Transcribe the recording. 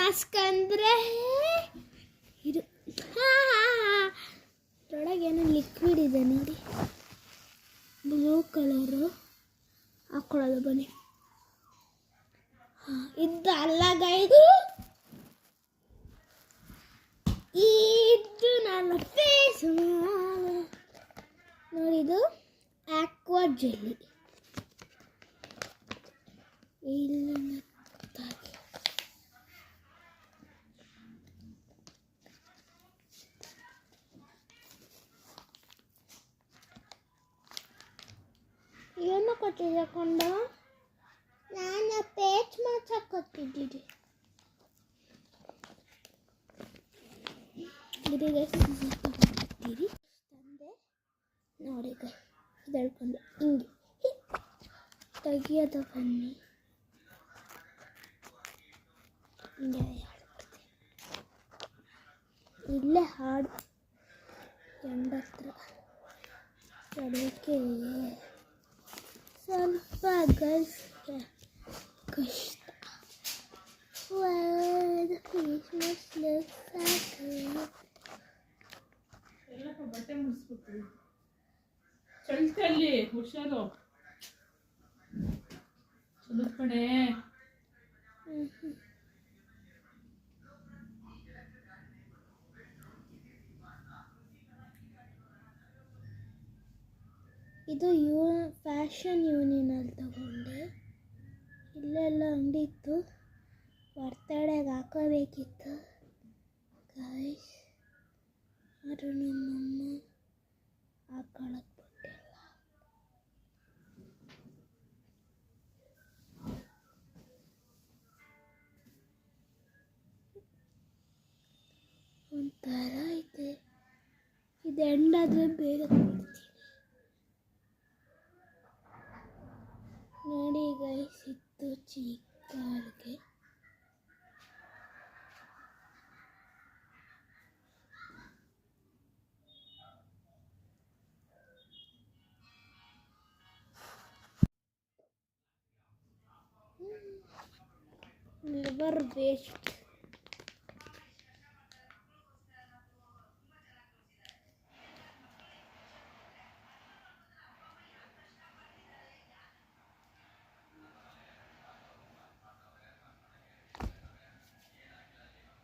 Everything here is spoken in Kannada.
ಮಾಸ್ಕ್ ಅಂದರೆ ಇದು ಒಳಗೆ ಏನೋ ಲಿಕ್ವಿಡ್ ಇದೆ ನೋಡಿ, ಬ್ಲೂ ಕಲರು ಹಾಕೊಳ್ಳೋದು ಬನ್ನಿ. ಇದು ಅಲ್ಲ ಗೈದು, ಇದು ನನ್ನ ಫೇಸ್ ನೋಡಿ. ಇದು ಆಕ್ವಾ ಜೆಲ್ಲಿ. ಏನು ಕೊಟ್ಟಿದ್ದೆ ಕೊಂಡ? ನಾನು ಪೇಚ್ ಮಾಡ್ಸಕ್ಕೊತ್ತಿದ್ದೀರಿ. ತಂದೆ ನೋಡಿ ಇದು ಹೇಳ್ಕೊಂಡು ಹಿಂಗೆ ತೆಗಿಯೋದು ಬನ್ನಿ. ಹಿಂಗೆ ಇಲ್ಲೇ ಹಾಡು ಗಂಡ ಹತ್ರ ಅದಕ್ಕೆ ಸ್ವಲ್ಪ ಗರ್ಲ್ಸ್ಗೆ ಕಷ್ಟ. ಬಟ್ಟೆ ಮುಗಿಸ್ಬಿಟ್ಟು ಚಳಿತಲ್ಲಿ ಹುಷಾರು ಚಲೋ ಕಡೆ. ಇದು ಫ್ಯಾಷನ್ ಯೂನಿಯನಲ್ಲಿ ತಗೊಂಡೆ. ಇಲ್ಲೆಲ್ಲ ಅಂಗಡಿ ಇತ್ತು, ಬರ್ತಡೆಗೆ ಹಾಕೋಬೇಕಿತ್ತು ಗೈಸ್. ಆದರೂ ನಮ್ಮಮ್ಮ ಹಾಕೊಳ್ಳೋಕೆ ಬಿಟ್ಟಿಲ್ಲ. ಒಂಥರ ಐತೆ. ಇದು ಎಂಡಾದರೆ ಬೇಗ ಕೊಡ್ತೀನಿ ನೋಡಿ ಗೈಸ್. ಇತ್ತು ಚಿಕ್ಕವ್ರಿಗೆ. Liver waste